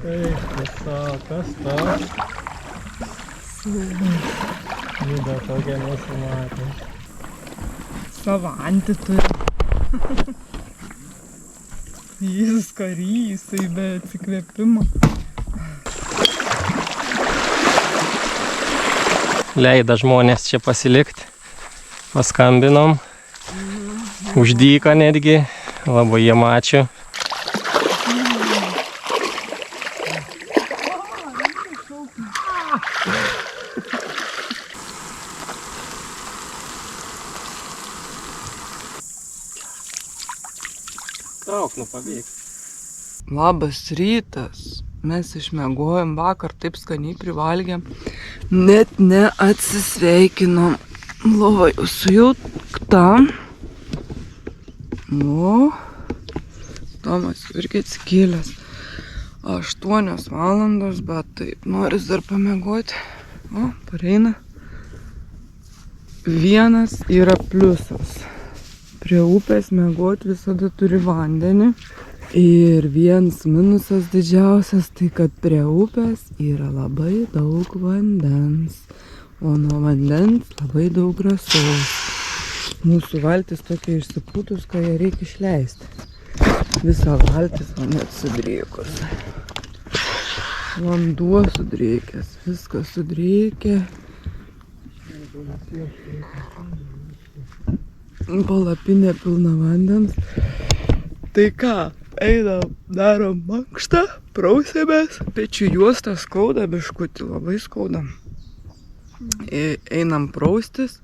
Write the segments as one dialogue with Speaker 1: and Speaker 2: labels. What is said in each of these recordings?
Speaker 1: Kas tas? Vida tokia nesimatė.
Speaker 2: Savo antį turi. Jis karys, tai be atsikvėpimo.
Speaker 1: Leida žmonės čia pasilikti. Paskambinom. Už dyką netgi. Labai jiem ačiū. Trauk, pabėg.
Speaker 2: Labas rytas. Mes išmiegojom vakar, taip skaniai privalgėm. Net neatsisveikinom. Lova jau sujaukta. Nu, Tomas irgi atsikėlęs. 8 valandos, bet taip, noris dar pamiegoti. O, pareina. Vienas yra pliusas. Prie upės miegoti visada turi vandenį. Ir vienas minusas didžiausias, tai kad prie upės yra labai daug vandens. O nuo vandens labai daug rasos. Mūsų valtis tokia išsipūtus, kai ją reikia išleisti. Visa valtis, o net sudrėkos. Vanduo sudrėkęs, viskas sudrėkė. Palapinė pilna vandens. Tai ką, einam, darom mankštą, prausiamės. Pečių juostą skauda biškutį, labai skauda. Einam praustis,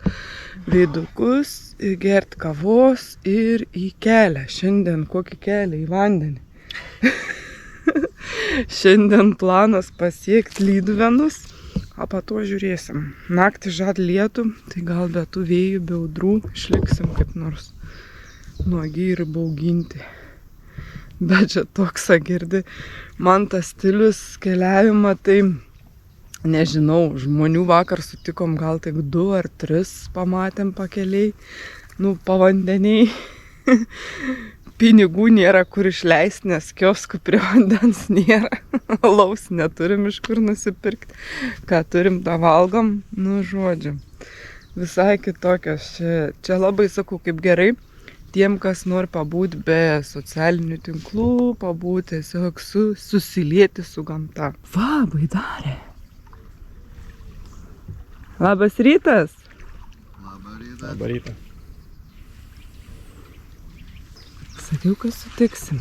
Speaker 2: veidukus, gert kavos ir į kelią. Šiandien kokį kelią? Į vandenį. Šiandien planas pasiekti Lydvenus, o po to žiūrėsim. Naktį žad lietų, tai gal be tų vėjų, be audrų išliksim kaip nors nuogi ir bauginti. Bet čia toks, girdi, man tas stilius keliavimą, tai nežinau, žmonių vakar sutikom, gal tik 2 ar 3 pamatėm pakeliai, pavandeniai. Pinigų nėra kur išleisti, nes kioskų prie vandens nėra. Alaus neturim iš kur nusipirkti. Ką turim, tą valgom. Žodžiu, visai kitokios. Čia labai sakau, kaip gerai. Tiem, kas nori pabūti be socialinių tinklų, pabūti tiesiog susilieti su gamta. Va, baidarė. Labas rytas.
Speaker 1: Labą rytą.
Speaker 2: Sakiau, kad sutiksim.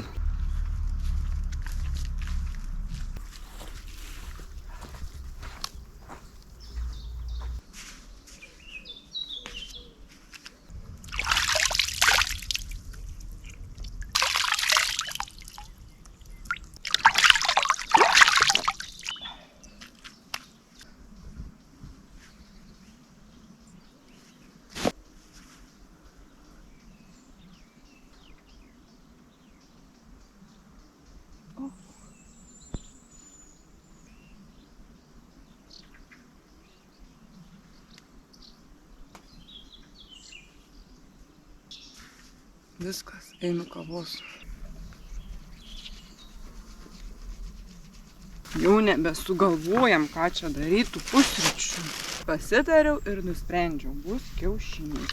Speaker 2: Viskas, einu kavos. Jau nebesugalvojam, ką čia darytų pusryčių. Pasitariau ir nusprendžiau, bus kiaušiniai.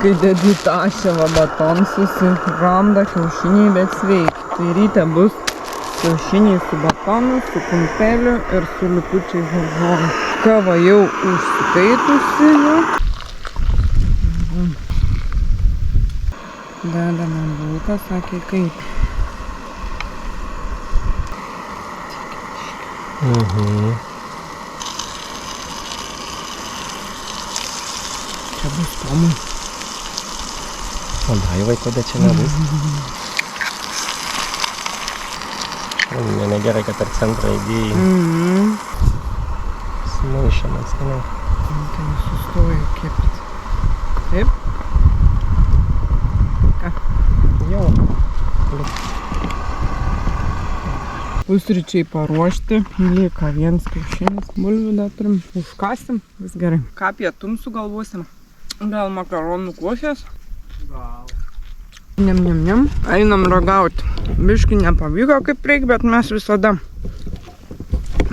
Speaker 2: Kai dedi tašę baton susiramda kiaušiniai, bet sveiki. Tai ryte bus kiaušiniai su batonu, su kumpeliu ir su likučiais daržovių. Kava jau užsikaitusi. Dedame bulką, sakė kaip. Čia bus Tomui.
Speaker 1: O Daivai kodėl čia nebus? Negerai, kad per centrą įdėjai. Smaišė man skaniau.
Speaker 2: Tai sustoju kepti. Taip? Ką?
Speaker 1: Jau.
Speaker 2: Pusryčiai paruošti. Lieka vienas kiaušinis. Bulvių dar turim. Užkasim. Vis gerai. Ką pietum sugalvosim? Gal makaronų košės? Gal. Nem. Einam ragauti. Biški nepavyko kaip reik, bet mes visada.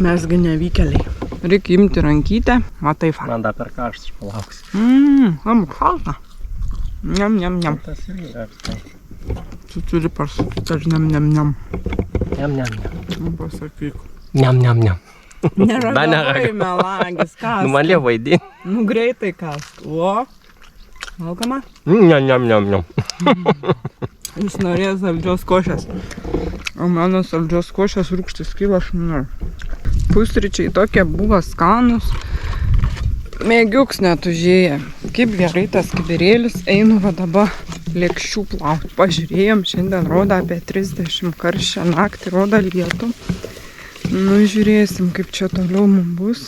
Speaker 2: Mesgi nevykėliai. Reikia imti rankytę. Va taip.
Speaker 1: Man dar per karštas, aš palauksiu.
Speaker 2: Labai šalta. Nem.
Speaker 1: Tas irgi yra.
Speaker 2: Tu turi pasakyti nem.
Speaker 1: Nem.
Speaker 2: Pasakyk.
Speaker 1: Nem.
Speaker 2: Neragavai, melagis, kas?
Speaker 1: Nu man liep vaidin.
Speaker 2: Nu greitai kas. O, valgama?
Speaker 1: Nem.
Speaker 2: Jis norėjo saldžios košės. O mano saldžios košės rūgštis kyla, aš nenoriu. Pusryčiai tokie buvo skanus. Mėgiuks net užėję. Kaip gerai tas kibirėlis. Einu va dabar lėkščių plauti. Pažiūrėjom, šiandien rodo apie 30 karščią, naktį rodo lietų. Nu, žiūrėsim, kaip čia toliau mums bus.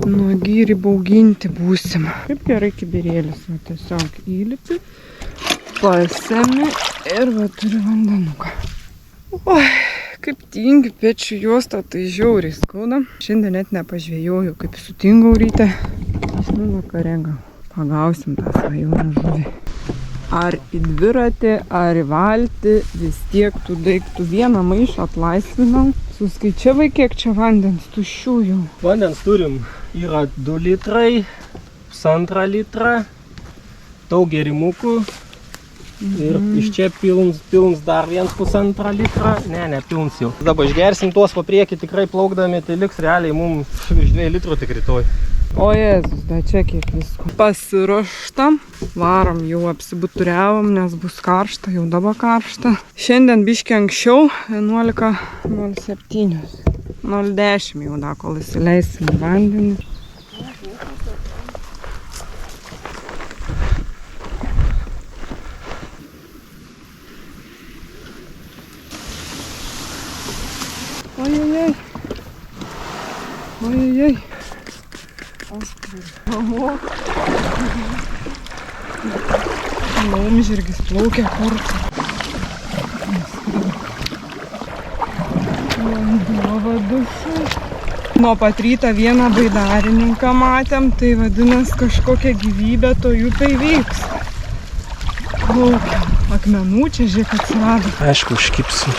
Speaker 2: Nuogi ir bauginti būsim. Kaip gerai kibirėlis. Va, tiesiog įlipi, pasemi ir va turi vandenuką. Oi, kaip tingi pečių juosta, tai žiauriai skauda. Šiandien net nepažvėjojau, kaip sutingau ryte. Nu, vakare gal pagausim tą svajonę žuvį. Ar į dviratį, ar į valtį, vis tiek tų daiktų vieną maišą atlaisvinau. Suskaičiavai, kiek čia vandens tuščių jau.
Speaker 1: Vandens turim. Yra 2 litrai, 1,5 litrą, daug gėrimukų. Ir iš čia pilns dar 1,5 litrą. Ne, pilns jau. Dabar išgersim tuos po priekį, tikrai plaukdami, tai liks realiai mums iš 2 litrų tik rytoj.
Speaker 2: O Jėzus, da čia kiek visko. Pasiruoštam, varom jau apsibuturiavom, nes bus karšta, jau dabar karšta. Šiandien biški anksčiau, 11:07. 0:10 jau da, kol įsileisim vandenį. Ojej. Oho. Laumžirgis plaukia kurti. Vanduo dušu. Nuo pat ryto vieną baidarininką matėm, tai vadinasi kažkokia gyvybė to upėj vyks. Plaukia. Akmenų čia žiūrėk atsirado.
Speaker 1: Aišku, užkipsiu.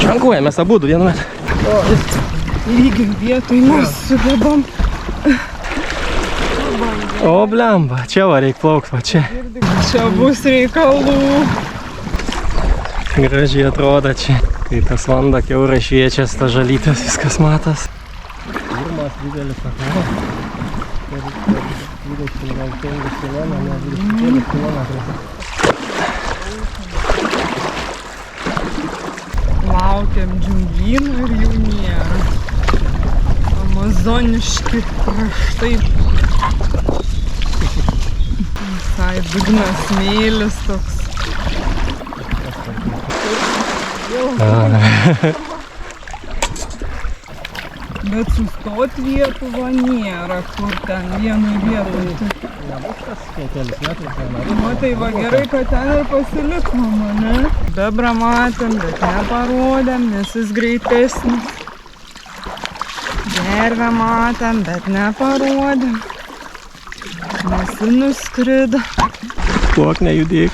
Speaker 1: Šankuojamės abudu vienu metu.
Speaker 2: Lygiai vietoj mes sugebam.
Speaker 1: O, blemba, čia va reik plaukt, va čia.
Speaker 2: Čia bus reikalų.
Speaker 1: Gražiai atrodo čia. Kai tas vanda kiaurai šviečias, tas žalytas, viskas matas. Pirmas didelis akmuo. Per 25 km, ne 20 km.
Speaker 2: Laukiam džiungynų ir jų nėra. Amazoniški kraštai. Visai dugnas smėlis toks. Bet sustot vietų va nėra, kur ten vienai vietoj.
Speaker 1: Nebus tas kelis metrus.
Speaker 2: Matai, va gerai, kad ten ir pasilikom, ne? Bebrą matėm, bet neparodėm, nes jis greitesnis. Gervę matėm, bet neparodėm. Nes jis nuskrido.
Speaker 1: Plok, nejudėk.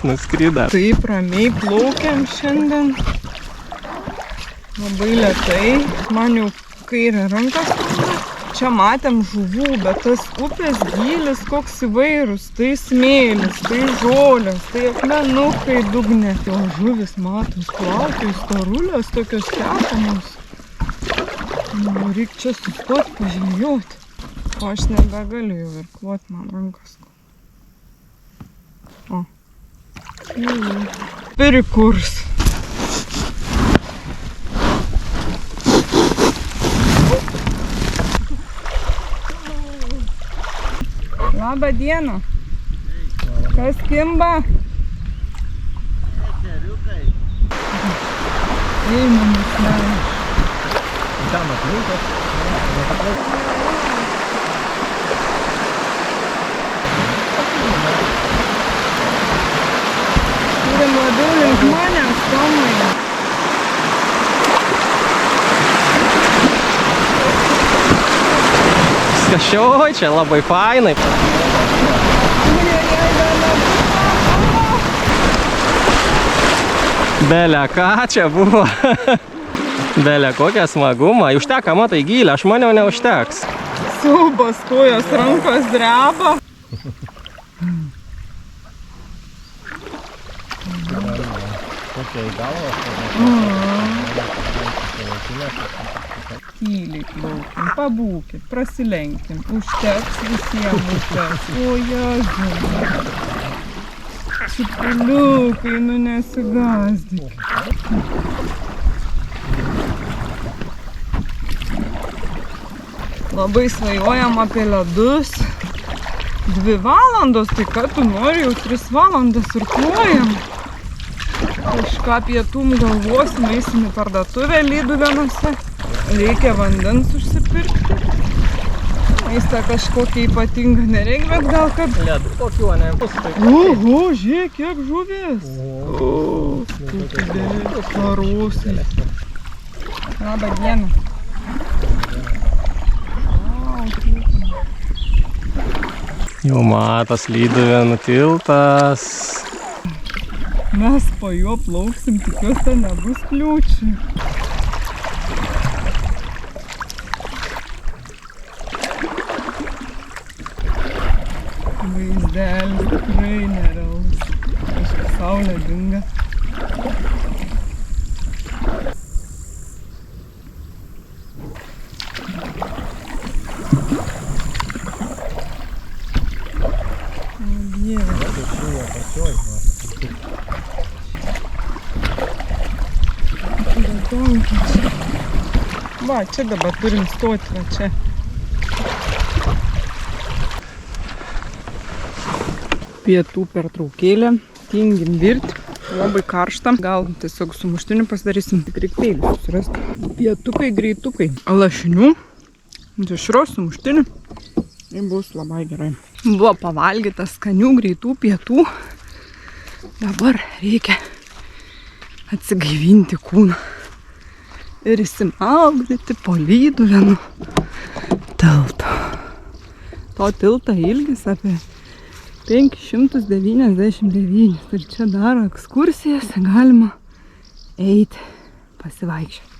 Speaker 1: Nuskrido.
Speaker 2: Taip ramiai plaukiam šiandien. Labai lėtai. Man jau kairė rankas. Čia matėm žuvų, bet tas upės gylis koks įvairus. Tai smėlis, tai žolės, tai akmenukai dugne. O žuvis matos plaukai, storulės, tokios kepamos. Nu, reik čia sustot, pažvejoti. O aš nebegaliu jau irkluot, man rankas. O. Perikurs. Labą dieną. Kas kimba? Eimamas menas.
Speaker 1: Ten atliukas.
Speaker 2: Turim labiau link manęs, Tomai.
Speaker 1: Šioj, čia labai fainai. Belė, ką čia buvo? Belė, kokią smagumą. Užteka, matai, gylę, aš maniau neužteks.
Speaker 2: Siaubas, kojos, rankos dreba. Tyliai plaukim, pabūkit, prasilenkim, užteks visiems užteks. O Jėzau. Čipuliukai, nu nesigąsdykit. Labai svajojam apie ledus. 2 valandos, tai ką tu nori, jau 3 valandas ir klojam. Kažką pietum galvosim, eisim į parduotuvę Lyduvėnuose. Reikia vandens užsipirkti. Maistą kažkokią ypatingą nereikia, bet gal kad...
Speaker 1: Ledų kokių, ne?
Speaker 2: Oho, žiūrėk, kiek žuvis. O, karusai. Labą dieną.
Speaker 1: Jau matas Lyduvėnų tiltas.
Speaker 2: Mes po juo plauksim, tikiuosi, ten nebus kliūčių. Vaizdelis tikrai nerealus. Kažkaip saulė dinga. Va, čia dabar turim stoti, va čia. Pietų pertraukėlė, tingim virti, labai karšta. Gal tiesiog sumuštinių pasidarysim, tik reik peilių susirasti. Pietukai, greitukai, lašinių, dešros sumuštinių ir bus labai gerai. Buvo pavalgyta skanių greitų pietų, dabar reikia atsigaivinti kūną ir įsimaudyti po Lyduvėnų tiltą. To tilto ilgis apie 599 ir čia daro ekskursijas, galima eiti pasivaikščioti.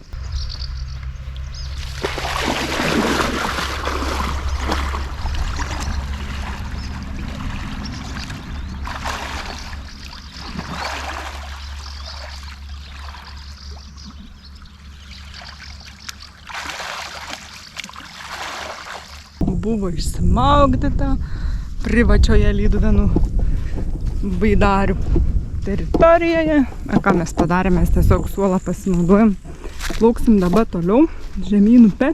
Speaker 2: Buvo išsimaugdyta privačioje Lyduvėnų baidarių teritorijoje. Ką mes padarėme, mes tiesiog suolą pasinaudojom. Plauksim dabar toliau, žemyn upe.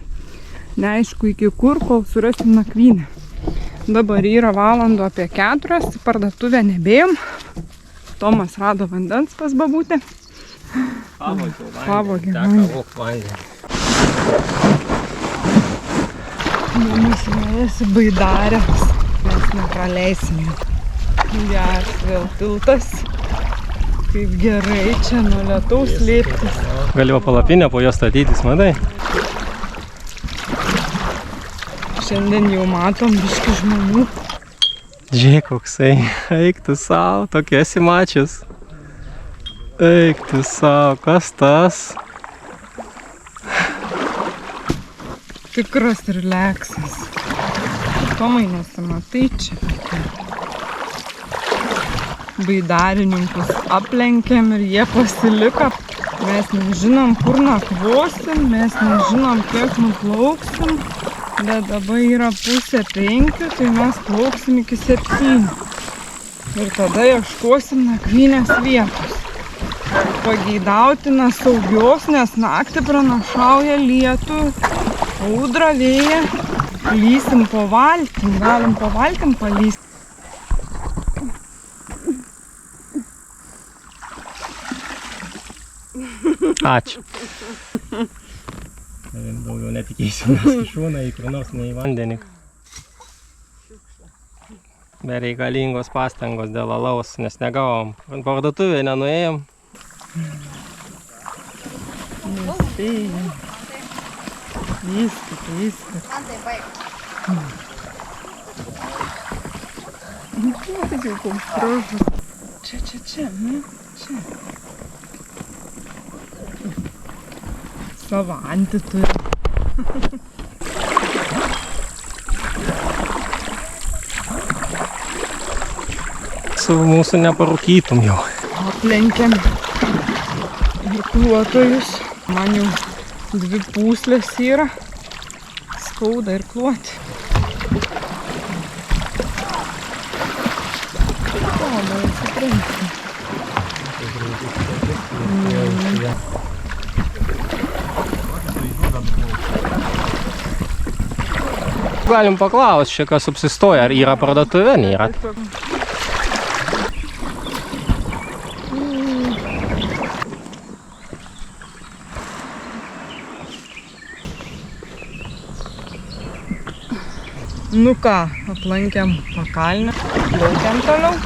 Speaker 2: Neaišku iki kur, kol surasim nakvynę. Dabar yra valandų apie 4, į parduotuvę nebėjom. Tomas rado vandens pas babutę. Pavogė vandenį. Mums nuėjasi baidarės, mes nepraleisim. Geras vėl tiltas. Kaip gerai čia nuo lietaus slėptis.
Speaker 1: Galėjo palapinę po jo statytis, matai?
Speaker 2: Šiandien jau matom biškį žmonių.
Speaker 1: Žiūrėk, koksai. Eik tu savo, tokia esi mačius. Eik tu savo, kas tas?
Speaker 2: Tikras relaksas. Tomai nesimatai čia. Baidarininkus aplenkėm ir jie pasiliko. Mes nežinom, kur nakvosim, mes nežinom, kiek nuplauksim. Bet dabar yra 4:30, tai mes plauksim iki 7. Ir tada ieškosim nakvynės vietos. Pageidautina saugios, nes naktį pranašauja lietų, audrą, vėją. Lysim po valtim, galim po valtim palysti.
Speaker 1: Ačiū. Daugiau netikėsiu, nes šūna į kur nors ne į vandenį. Bereikalingos pastangos dėl alaus, nes negavom. Parduotuvėje nenuėjom.
Speaker 2: Nespėjom. Viskas. Tai jau koks gražus. Čia, ne? Čia. Savo antį turi.
Speaker 1: Su mūsų neparūkytum jau.
Speaker 2: Aplenkiam irkluotojus. Man jau 2 pūslės yra. Skauda irkluoti.
Speaker 1: Galim paklausti, čia kas apsistoja, ar yra parduotuvė, nėra.
Speaker 2: Nu ką, aplankėm pakalnę, plaukiam toliau.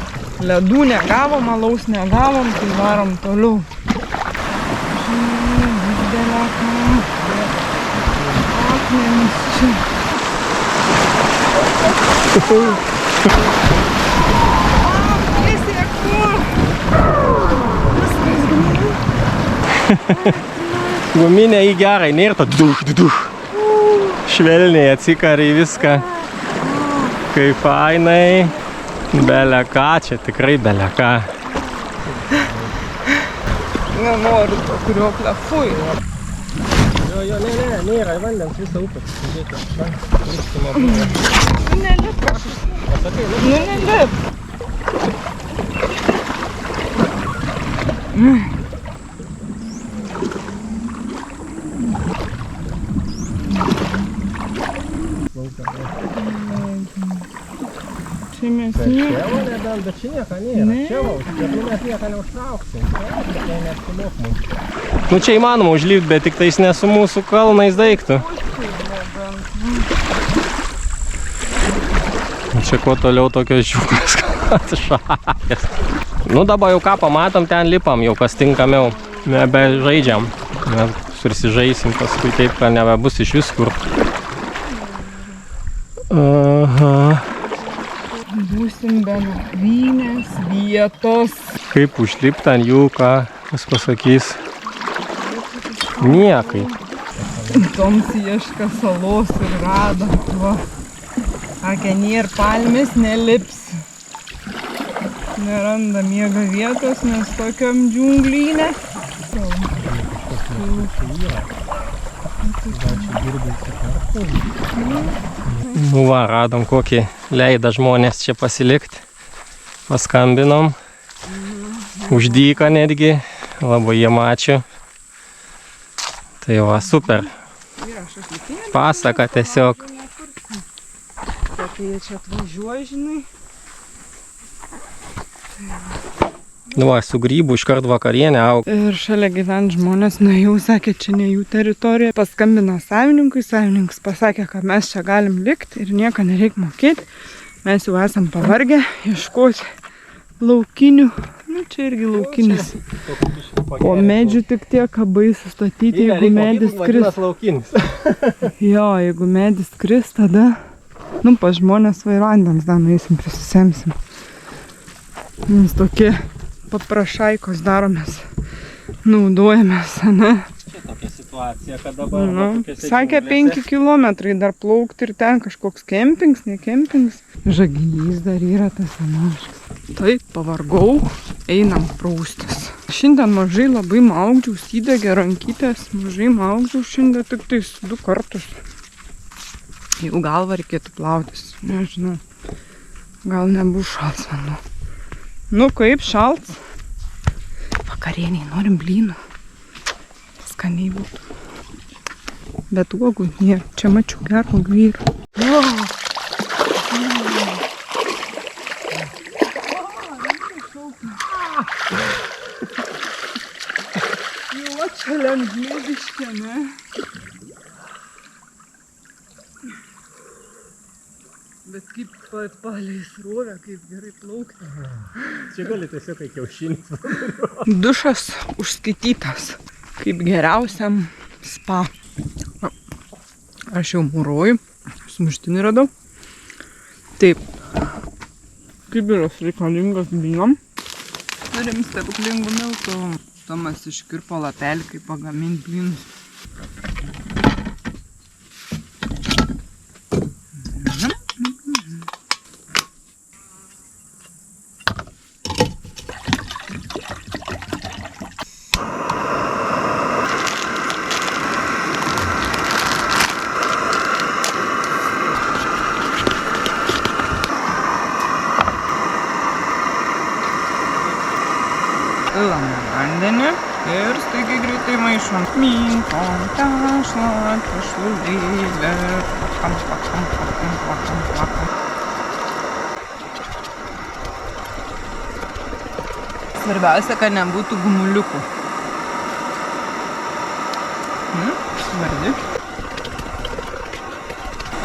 Speaker 2: Ledų negavom, alaus negavom, tai varom toliau. Didelė akmenis čia. Tiesiai kur? Viskas gerai.
Speaker 1: Guminė į gerai, nėra to duh. Švelniai atsikari viską. Kaip fainai. Beleka, čia tikrai beleka.
Speaker 2: Nenoriu to, kurio plefui.
Speaker 1: Jo, ne, nėra vandens visą upę.
Speaker 2: Nelip. Nu, nelip. Čia mes nieko.
Speaker 1: Čia nebent, bet čia nieko nėra. Čia mes nieko neužtrauksim. Tai neapsimok mums. Nu čia įmanoma užlipti, bet tik tais ne su mūsų kalnais daiktų. Čia kuo toliau tokios žiūkos šakės. Nu dabar jau ką pamatom, ten lipam, jau kas tinkamiau. Nebežaidžiam. Sursižaisim paskui taip, kad nebebus iš vis kur. Aha.
Speaker 2: Būsim be nakvynės vietos.
Speaker 1: Kaip užlipti ant jų, ką kas pasakys? Niekai.
Speaker 2: Toms ieška salos ir rado. Va. Sakė, nėra palmės, nelips. Neranda miega vietos, nes tokiam džiunglynė.
Speaker 1: Nu va, radom kokį leidą žmonės čia pasilikti. Paskambinom. Už dyką netgi. Labai jiem ačiū. Tai va, super. Pasaka tiesiog.
Speaker 2: Kai jie čia atvažiuoja, žinai.
Speaker 1: Nu va, su grybų iškart vakarienė auga.
Speaker 2: Ir šalia gyvent žmonės, jau sakė, čia ne jų teritorija. Paskambino savininkui, savininkas pasakė, kad mes čia galim likti ir nieko nereikia mokėti. Mes jau esam pavargę ieškoti laukinių. Nu, čia irgi laukinis. O medžių tik tiek, ką baisu statyti, jeigu medis kris. Jo, jeigu medis kris, tada, nu, pas žmonės vairandams dar nueisim, prisisemsim. Mes tokie paprašaikos daromės, naudojamės, ne?
Speaker 1: Čia tokia situacija, kad dabar...
Speaker 2: Sakė 5 kilometrai dar plaukti ir ten kažkoks kempings, ne kempings. Žaginys dar yra tas senoviškas. Taip, pavargau, einam praustis. Šiandien mažai labai maugdžiaus, įdegė rankytės, mažai maugdžiaus šiandien tik tais 2 kartus. Jau galvą reikėtų plautis, nežinau, gal nebus šalts vanduo. Nu kaip šalts? Vakarieniai, norim blynų. Skaniai būtų. Bet uogų nėra. Čia mačiau gerų vyrų. Jau čia lengvėdiškė, ne? Bet kaip palei srovę, kaip gerai plaukti.
Speaker 1: Čia gali tiesiog kaip kiaušinis.
Speaker 2: Dušas užskaitytas kaip geriausiam spa. Aš jau mūruoju, sumuštinį radau. Taip. Kibiras reikalingas blynam. Turim stebuklingų miltų. Tomas iškirpo lapelį, kaip pagaminti blynus. Pilame vandenį ir staigiai greitai maišom. Minkom, tešlą, tešlaudėlę. Plakam. Svarbiausia, kad nebūtų gumuliukų. Svarbi.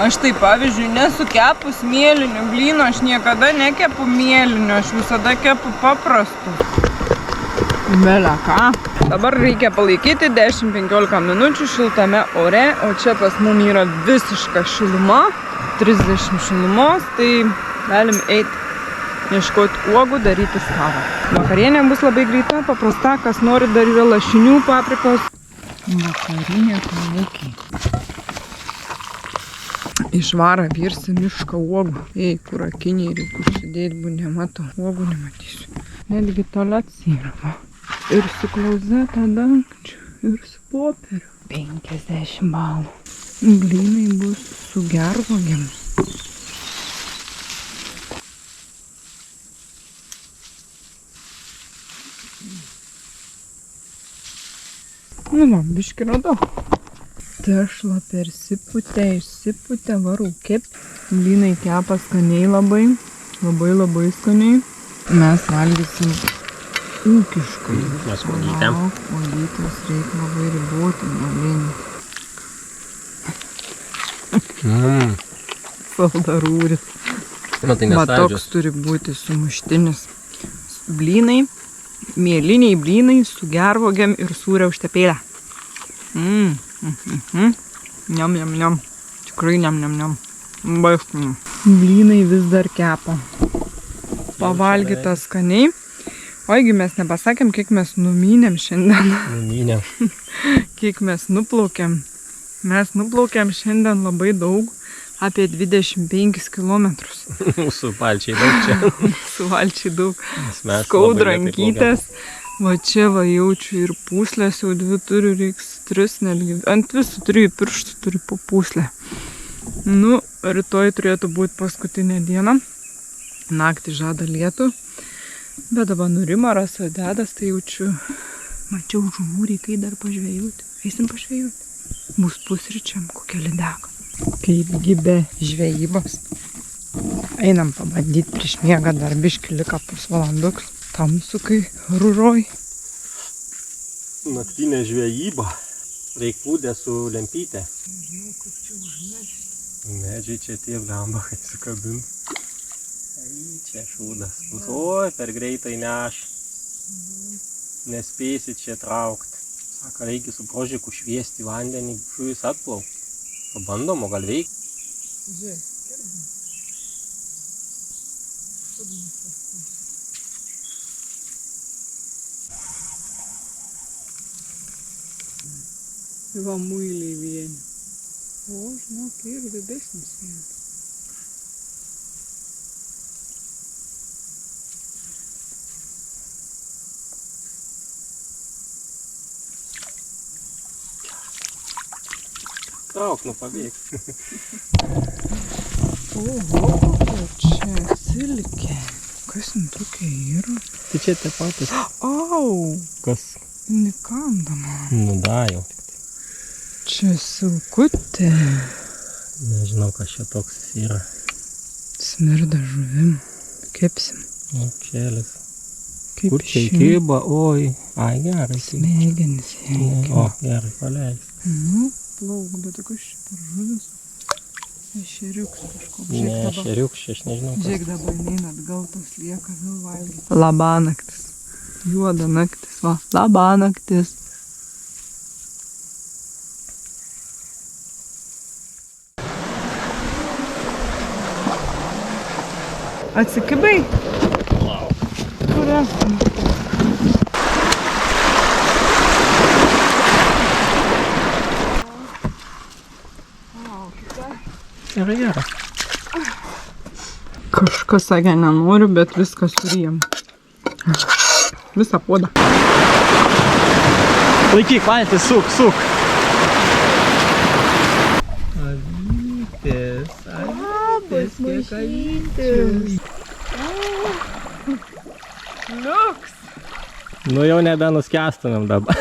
Speaker 2: Aš tai pavyzdžiui nesu kepus mėlinių blynų, aš niekada nekepu mėlinių, aš visada kepu paprastų. Belė ką. Dabar reikia palaikyti 10-15 minučių šiltame ore, o čia pas mum yra visiška šiluma, 30 šilumos, tai galim eiti ieškoti uogų, daryti kavą. Vakarienė bus labai greita, paprasta, kas nori dar yra lašinių, paprikos. Vakarinė kavukiai. Išvarą virsi mišką uogų. Ei, kur akiniai reikia užsidėti, bū nematau. Uogų nematysiu. Netgi tualet yra. Ir su klauzeta dangčiu, ir su popieriu. 50 balų. Blynai bus su gervuogėm. Nu, man biški radau. Tešla persiputė, išsiputė, varau kep. Blynai kepa skaniai labai skaniai. Mes valgysim ūkiškai.
Speaker 1: Mes uogytėm.
Speaker 2: Uogytės reikia labai riboti nuolinį. Saldarūris. Va toks turi būti sumuštinis. Blynai, mėliniai blynai su gervuogėm ir sūrio užtepėlę. Niam. Tikrai niam. Baigtum. Blynai vis dar kepa. Pavalgyta skaniai. Oigi, mes nepasakėm, kiek mes numynėm šiandien.
Speaker 1: Numynėm.
Speaker 2: Kiek mes nuplaukėm. Mes nuplaukėm šiandien labai daug, apie 25 kilometrus.
Speaker 1: Mūsų palčiai daug čia.
Speaker 2: Mūsų palčiai daug. Skaudrankytės. Va čia va jaučiu ir pūslės, jau 2 turiu, reiks 3, netgi. Ant visų 3 pirštų turiu po pūslę. Nu, rytoj turėtų būti paskutinė diena. Naktį žada lietų. Bet dabar nurimo rasa dedas, tai jaučiu. Mačiau žuvų, reikai dar pažvejoti. Eisim pažvejoti. Bus pusryčiam kokia lydeka. Kaipgi be žvejybos. Einam pabandyti prieš miegą, dar biškį liko pusvalanduks. Tamsu, kai ruroj.
Speaker 1: Naktinė žvejyba. Reik plūdę su lempyte.
Speaker 2: Nežinau, kaip čia užmesti.
Speaker 1: Medžiai čia tie blemba, kai sukabint. Čia šūdas. Oi, per greitai neš. Nespėsi čia traukti. Sako, reikia su prožiku šviesti vandenį, žuvis atplauk. Pabandom, o gal veikia?
Speaker 2: Žiūrėk, va muiliai vieni. O, žinok, ir didesnis vienas.
Speaker 1: Trauk, nu pabėg.
Speaker 2: Oho, čia silkė. Kas ten tokia yra?
Speaker 1: Tai čia tie patys.
Speaker 2: Au!
Speaker 1: Kas?
Speaker 2: Nekandama.
Speaker 1: Nu da jau.
Speaker 2: Čia silkutė.
Speaker 1: Nežinau, kas čia toks yra.
Speaker 2: Smirda žuvim. Kepsim.
Speaker 1: O, kėlis.
Speaker 2: Kaip
Speaker 1: Kur čia įkyba? Oi. Ai, gerai.
Speaker 2: Smegenis reikia.
Speaker 1: O, gerai, paleis.
Speaker 2: Nu, plauk, bet kas čia per žuvis? Ešeriuks kažkoks.
Speaker 1: Ne, ešeriuks, aš nežinau.
Speaker 2: Žiūrėk, dabar neina atgal, tas lieka vėl valgyti. Labanaktis. Juoda naktis, va. Labanaktis. Atsikibai? Kur esam?
Speaker 1: Gerai.
Speaker 2: Kažkas sakė, nenoriu, bet viską surijam. Visą puodą.
Speaker 1: Laikyk, valtis, suk. Avytės, kiek avyčių.
Speaker 2: Liuks!
Speaker 1: Nu jau nebenuskęstumėm dabar.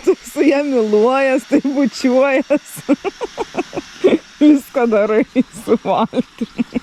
Speaker 2: Tu su ją myluojas, tai bučiuojas. Viską darai su valtim.